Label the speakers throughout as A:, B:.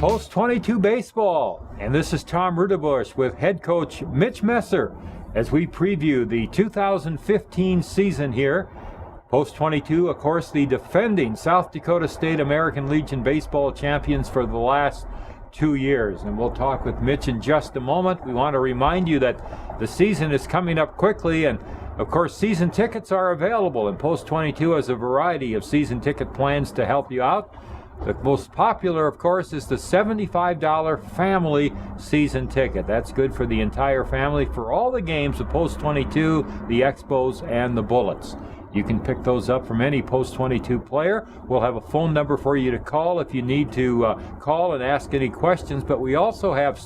A: Post 22 Baseball, and this is Tom Rudebush with head coach Mitch Messer as we preview the 2015 season here. Post 22, of course, the defending South Dakota State American Legion baseball champions for the last 2 years, and we'll talk with Mitch in just a moment. We want to remind you that the season is coming up quickly, and of course season tickets are available, and Post 22 has a variety of season ticket plans to help you out. The most popular, of course, is the $75 family season ticket. That's good for the entire family for all the games of Post 22, the Expos, and the Bullets. You can pick those up from any Post 22 player. We'll have a phone number for you to call if you need to call and ask any questions. But we also have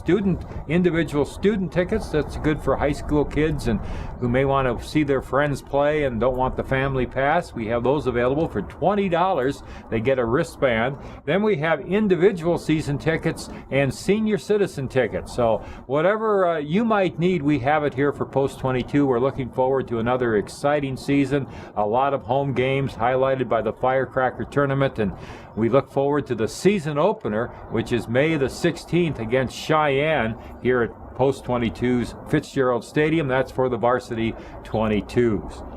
A: individual student tickets. That's good for high school kids and who may want to see their friends play and don't want the family pass. We have those available for $20. They get a wristband. Then we have individual season tickets and senior citizen tickets. So whatever you might need, we have it here for Post 22. We're looking forward to another exciting season. A lot of home games highlighted by the Firecracker Tournament, and we look forward to the season opener, which is May the 16th against Cheyenne here at Post 22's Fitzgerald Stadium. That's for the varsity 22s.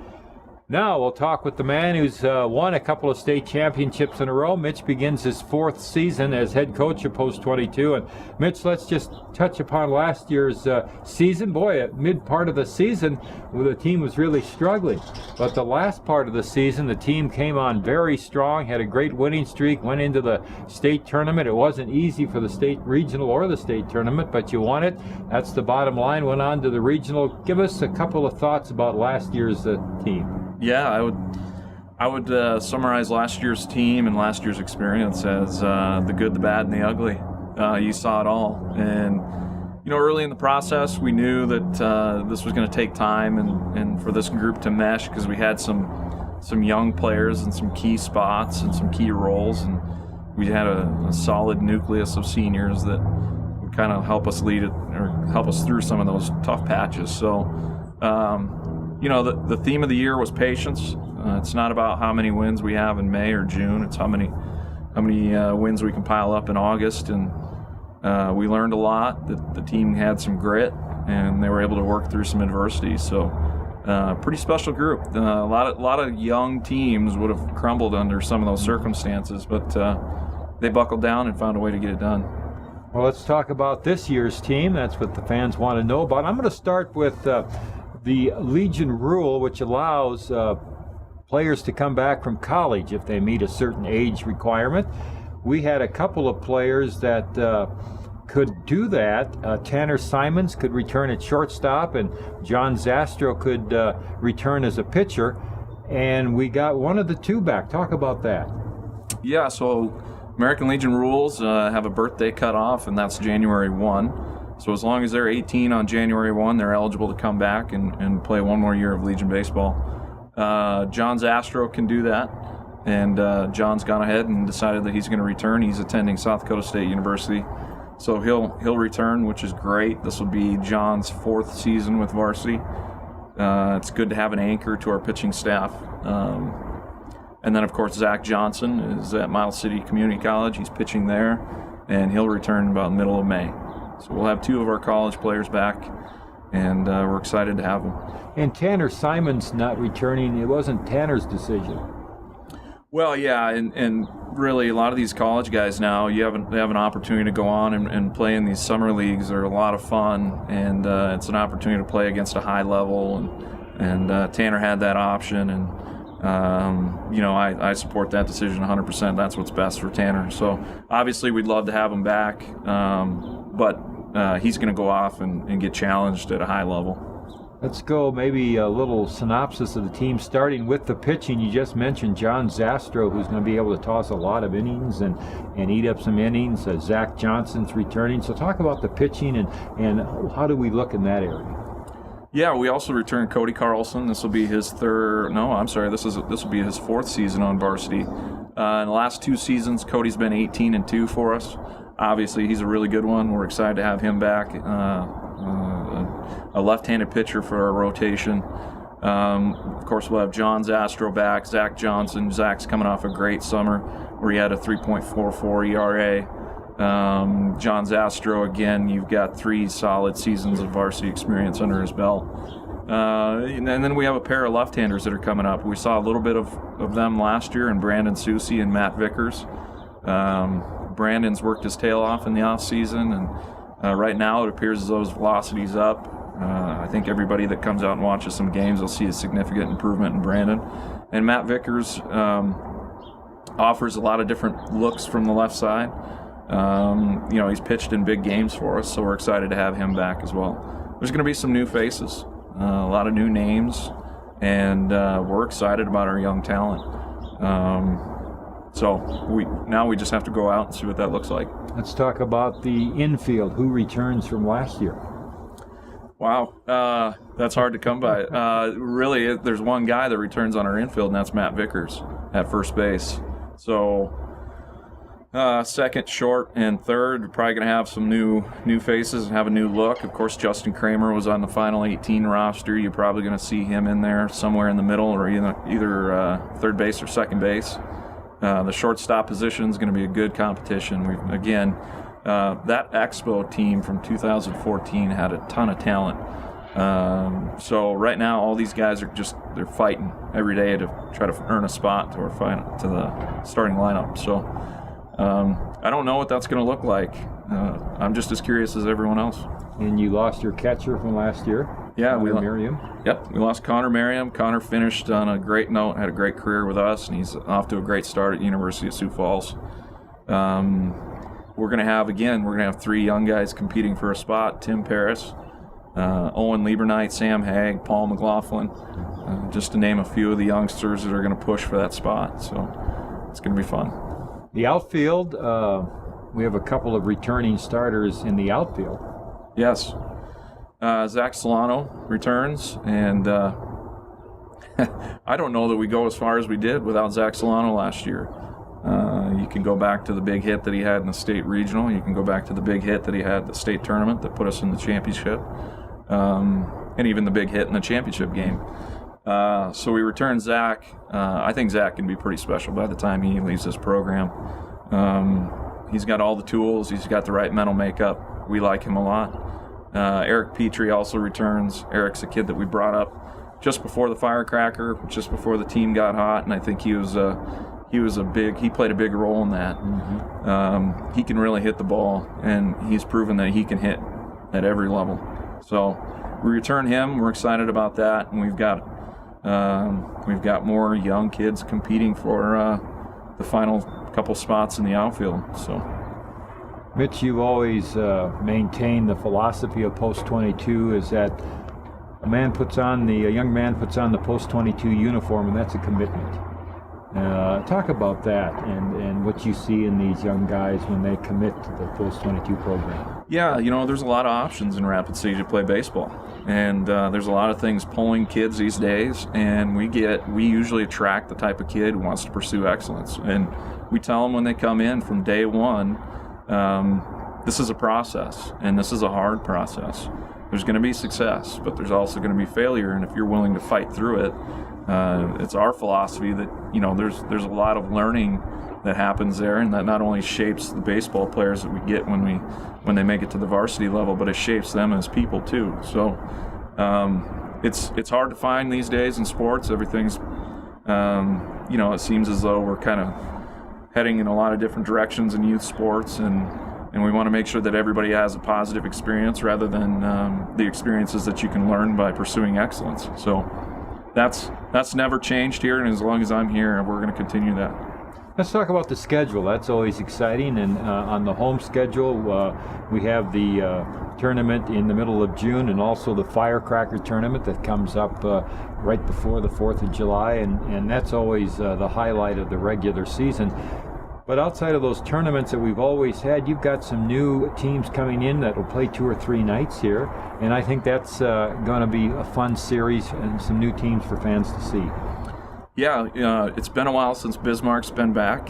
A: Now we'll talk with the man who's won a couple of state championships in a row. Mitch begins his fourth season as head coach of Post 22. And Mitch, let's just touch upon last year's season. Boy, at mid part of the season, the team was really struggling. But the last part of the season, the team came on very strong, had a great winning streak, went into the state tournament. It wasn't easy for the state regional or the state tournament, but you won it. That's the bottom line. Went on to the regional. Give us a couple of thoughts about last year's team.
B: Yeah, I would summarize last year's team and last year's experience as the good, the bad, and the ugly. You saw it all, and early in the process, we knew that this was going to take time and for this group to mesh because we had some young players and some key spots and some key roles, and we had a solid nucleus of seniors that would kind of help us lead it or help us through some of those tough patches. So. The theme of the year was patience. It's not about how many wins we have in May or June. It's how many wins we can pile up in August. And we learned a lot. The team had some grit, and they were able to work through some adversity. So, pretty special group. A lot of young teams would have crumbled under some of those circumstances, but they buckled down and found a way to get it done.
A: Well, let's talk about this year's team. That's what the fans want to know about. I'm going to start with the Legion rule, which allows players to come back from college if they meet a certain age requirement. We had a couple of players that could do that. Tanner Simons could return at shortstop, and John Zastro could return as a pitcher. And we got one of the two back. Talk about that.
B: Yeah, so American Legion rules have a birthday cutoff, and that's January 1. So as long as they're 18 on January 1, they're eligible to come back and play one more year of Legion baseball. John Zastro can do that, and John's gone ahead and decided that he's going to return. He's attending South Dakota State University, so he'll return, which is great. This will be John's fourth season with varsity. It's good to have an anchor to our pitching staff. And then, of course, Zach Johnson is at Miles City Community College. He's pitching there, and he'll return about the middle of May. So we'll have two of our college players back, and we're excited to have them.
A: And Tanner Simons not returning, it wasn't Tanner's decision.
B: Well, yeah, and really a lot of these college guys now, they have an opportunity to go on and play in these summer leagues. They're a lot of fun, and it's an opportunity to play against a high level, and Tanner had that option, and I support that decision 100%. That's what's best for Tanner. So obviously we'd love to have him back, but he's going to go off and get challenged at a high level.
A: Let's go maybe a little synopsis of the team, starting with the pitching. You just mentioned John Zastro, who's going to be able to toss a lot of innings and eat up some innings. Zach Johnson's returning. So talk about the pitching and how do we look in that area?
B: Yeah, we also returned Cody Carlson. This will be his this will be his fourth season on varsity. In the last two seasons, Cody's been 18-2 for us. Obviously, he's a really good one. We're excited to have him back. A left-handed pitcher for our rotation. Of course, we'll have John Zastro back, Zach Johnson. Zach's coming off a great summer where he had a 3.44 ERA. John Zastro, again, you've got 3 solid seasons of varsity experience under his belt. And then we have a pair of left-handers that are coming up. We saw a little bit of them last year in Brandon Susi and Matt Vickers. Brandon's worked his tail off in the off-season, and right now it appears as though his velocity's up. I think everybody that comes out and watches some games will see a significant improvement in Brandon. And Matt Vickers offers a lot of different looks from the left side. He's pitched in big games for us, so we're excited to have him back as well. There's going to be some new faces, a lot of new names, and we're excited about our young talent. So we just have to go out and see what that looks like.
A: Let's talk about the infield. Who returns from last year?
B: Wow, that's hard to come by. Really, there's one guy that returns on our infield, and that's Matt Vickers at first base. So second, short, and third, we're probably going to have some new faces and have a new look. Of course, Justin Kramer was on the final 18 roster. You're probably going to see him in there somewhere in the middle or either third base or second base. The shortstop position is going to be a good competition. That Expo team from 2014 had a ton of talent. So right now, all these guys are they're fighting every day to try to earn a spot to the starting lineup. So I don't know what that's going to look like. I'm just as curious as everyone else.
A: And you lost your catcher from last year.
B: Yeah,
A: Merriam.
B: Yep, we lost Connor Merriam. Connor finished on a great note, had a great career with us, and he's off to a great start at University of Sioux Falls. We're going to have 3 young guys competing for a spot: Tim Paris, Owen Liebernight, Sam Haig, Paul McLaughlin, just to name a few of the youngsters that are going to push for that spot. So it's going to be fun.
A: The outfield, we have a couple of returning starters in the outfield.
B: Yes. Zach Solano returns, and I don't know that we go as far as we did without Zach Solano last year. You can go back to the big hit that he had in the state regional. You can go back to the big hit that he had at the state tournament that put us in the championship, and even the big hit in the championship game. So we return Zach. I think Zach can be pretty special by the time he leaves this program. He's got all the tools. He's got the right mental makeup. We like him a lot. Eric Petrie also returns. Eric's a kid that we brought up just before the firecracker, just before the team got hot, and I think he played a big role in that. Mm-hmm. He can really hit the ball, and he's proven that he can hit at every level. So we return him. We're excited about that, and we've got more young kids competing for the final couple spots in the outfield. So.
A: Mitch, you've always maintained the philosophy of Post 22 is that a young man puts on the Post 22 uniform, and that's a commitment. Talk about that and what you see in these young guys when they commit to the Post 22 program.
B: Yeah, there's a lot of options in Rapid City to play baseball, and there's a lot of things pulling kids these days, and we usually attract the type of kid who wants to pursue excellence, and we tell them when they come in from day one, this is a process, and this is a hard process. There's going to be success, but there's also going to be failure, and if you're willing to fight through it, it's our philosophy that there's a lot of learning that happens there, and that not only shapes the baseball players that we get when they make it to the varsity level, but it shapes them as people too. So it's hard to find these days in sports. Everything's it seems as though we're kind of heading in a lot of different directions in youth sports, and we want to make sure that everybody has a positive experience rather than the experiences that you can learn by pursuing excellence. So that's never changed here, and as long as I'm here, we're going to continue that.
A: Let's talk about the schedule. That's always exciting, and on the home schedule, we have the tournament in the middle of June, and also the Firecracker tournament that comes up right before the 4th of July, and that's always the highlight of the regular season. But outside of those tournaments that we've always had, you've got some new teams coming in that will play 2 or 3 nights here, and I think that's going to be a fun series and some new teams for fans to see.
B: Yeah, it's been a while since Bismarck's been back.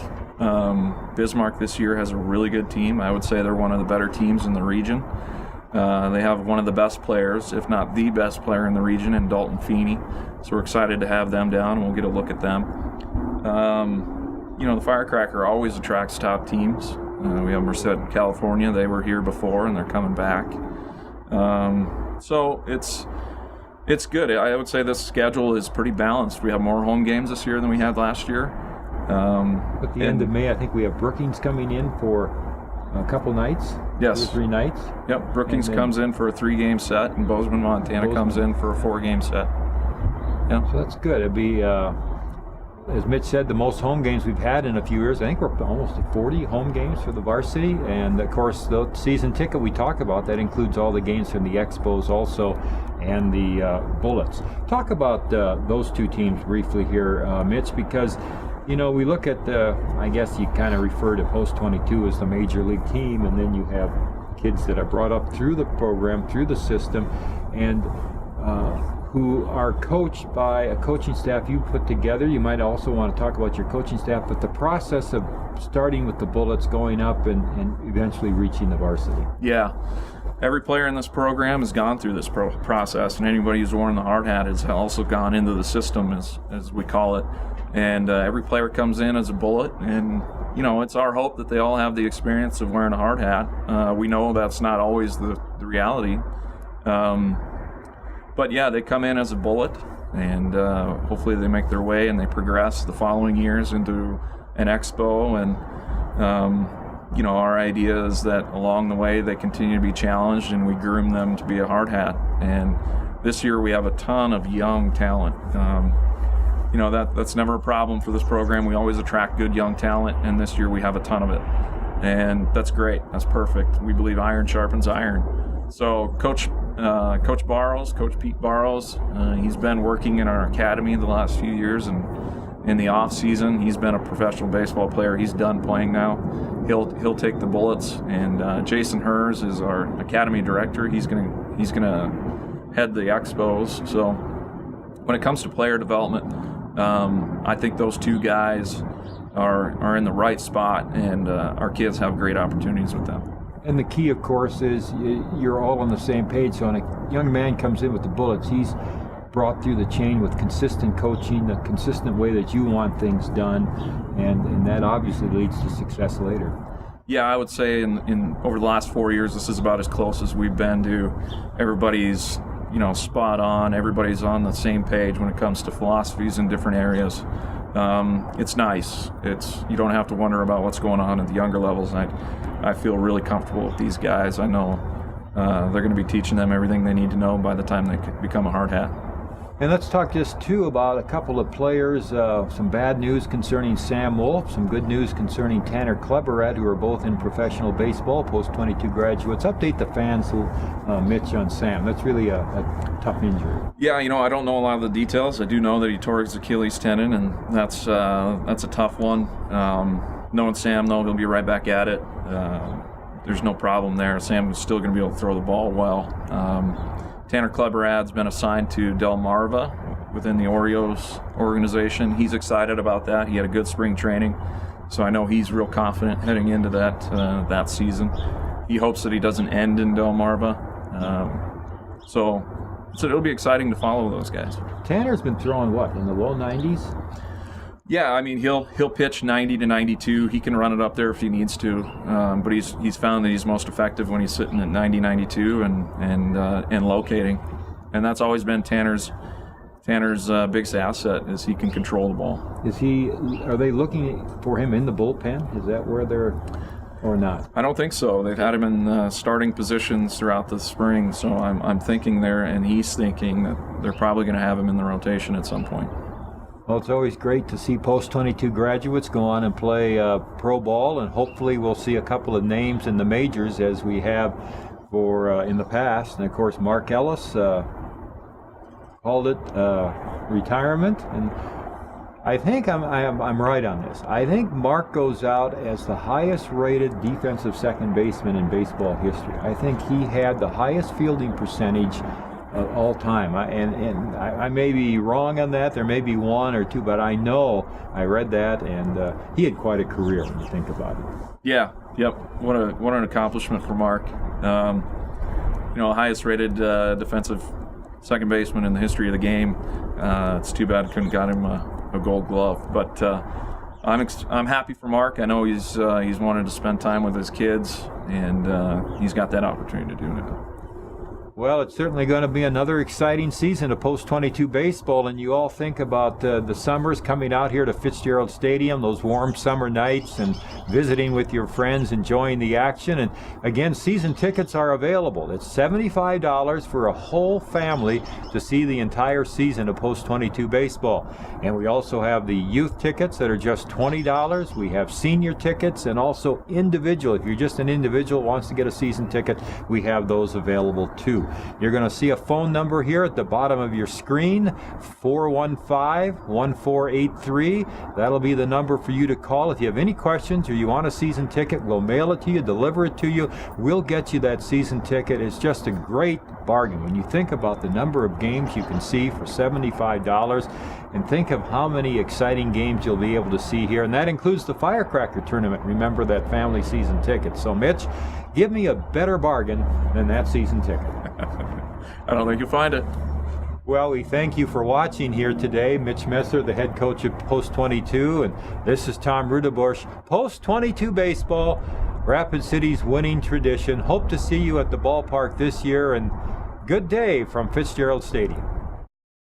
B: Bismarck this year has a really good team. I would say they're one of the better teams in the region. They have one of the best players, if not the best player in the region, in Dalton Feeney. So we're excited to have them down, and we'll get a look at them. The Firecracker always attracts top teams. We have Merced in California. They were here before, and they're coming back. So it's good. I would say this schedule is pretty balanced. We have more home games this year than we had last year.
A: At the end of May, I think we have Brookings coming in for a couple nights.
B: Yes.
A: 2 or 3 nights.
B: Yep. Brookings comes in for a 3-game set, and Bozeman, Montana comes in for a 4-game set. Yeah.
A: So that's good. It'd be, as Mitch said, the most home games we've had in a few years. I think we're almost at 40 home games for the varsity. And, of course, the season ticket we talk about, that includes all the games from the Expos also and the Bullets. Talk about those 2 teams briefly here, Mitch, because, you know, we look at I guess you kind of refer to Post 22 as the major league team, and then you have kids that are brought up through the program, through the system, and who are coached by a coaching staff you put together. You might also want to talk about your coaching staff, but the process of starting with the Bullets, going up, and eventually reaching the varsity.
B: Yeah. Every player in this program has gone through this process, and anybody who's worn the hard hat has also gone into the system, as we call it. And every player comes in as a Bullet, and, you know, it's our hope that they all have the experience of wearing a hard hat. We know that's not always the reality. But yeah, they come in as a Bullet, and hopefully they make their way and they progress the following years into an Expo. And you know, our idea is that along the way they continue to be challenged, and we groom them to be a hard hat. And this year we have a ton of young talent. You know, that's never a problem for this program. We always attract good young talent, and this year we have a ton of it. And that's great. That's perfect. We believe iron sharpens iron. So Coach Barrows, Coach Pete Barrows, he's been working in our academy the last few years, and in the off season he's been a professional baseball player. He's done playing now. He'll take the Bullets, and Jason Hers is our academy director. He's gonna head the Expos. So when it comes to player development, I think those 2 guys are in the right spot, and our kids have great opportunities with them.
A: And the key, of course, is you're all on the same page. So when a young man comes in with the Bullets, he's brought through the chain with consistent coaching, the consistent way that you want things done, and that obviously leads to success later.
B: Yeah, I would say in over the last 4 years, this is about as close as we've been to everybody's, you know, spot on. Everybody's on the same page when it comes to philosophies in different areas. It's nice. You don't have to wonder about what's going on at the younger levels. I feel really comfortable with these guys. I know they're going to be teaching them everything they need to know by the time they become a hard hat.
A: And let's talk just too about a couple of players. Some bad news concerning Sam Wolf, some good news concerning Tanner Kleberad, who are both in professional baseball, post-22 graduates. Update the fans, Mitch, on Sam. That's really a tough injury.
B: Yeah, you know, I don't know a lot of the details. I do know that he tore his Achilles tendon, and that's a tough one. Knowing Sam, though, he'll be right back at it. There's no problem there. Sam is still going to be able to throw the ball well. Tanner Kleberad's been assigned to Delmarva within the Orioles organization. He's excited about that. He had a good spring training, so I know he's real confident heading into that season. He hopes that he doesn't end in Delmarva. So it'll be exciting to follow those guys.
A: Tanner's been throwing what, in the low 90s?
B: Yeah, I mean he'll pitch 90 to 92. He can run it up there if he needs to, but he's found that he's most effective when he's sitting at 90, 92 and locating, and that's always been Tanner's biggest asset, is he can control the ball.
A: Are they looking for him in the bullpen? Is that where they're, or not?
B: I don't think so. They've had him in starting positions throughout the spring, so I'm thinking there, and he's thinking that they're probably going to have him in the rotation at some point.
A: Well, it's always great to see post-22 graduates go on and play pro ball, and hopefully we'll see a couple of names in the majors as we have for in the past. And of course, Mark Ellis called it retirement, and I think I'm right on this. I think Mark goes out as the highest-rated defensive second baseman in baseball history. I think he had the highest fielding percentage of all time. I may be wrong on that. There may be one or two, but I know I read that, and he had quite a career when you think about it.
B: Yeah. Yep. What an accomplishment for Mark. Highest-rated defensive second baseman in the history of the game. It's too bad couldn't got him a Gold Glove, but I'm happy for Mark. I know he's wanted to spend time with his kids, and he's got that opportunity to do it.
A: Well, it's certainly going to be another exciting season of post-22 baseball, and you all think about the summers coming out here to Fitzgerald Stadium, those warm summer nights, and visiting with your friends, enjoying the action. And again, season tickets are available. It's $75 for a whole family to see the entire season of post-22 baseball. And we also have the youth tickets that are just $20. We have senior tickets and also individual. If you're just an individual who wants to get a season ticket, we have those available too. You're going to see a phone number here at the bottom of your screen, 415-1483. That'll be the number for you to call. If you have any questions or you want a season ticket, we'll mail it to you, deliver it to you. We'll get you that season ticket. It's just a great bargain. When you think about the number of games you can see for $75, and think of how many exciting games you'll be able to see here, and that includes the Firecracker Tournament. Remember that family season ticket. So, Mitch, give me a better bargain than that season ticket.
B: I don't think you'll find it.
A: Well, we thank you for watching here today. Mitch Messer, the head coach of Post 22, and this is Tom Rudebush. Post 22 baseball, Rapid City's winning tradition. Hope to see you at the ballpark this year, and good day from Fitzgerald Stadium.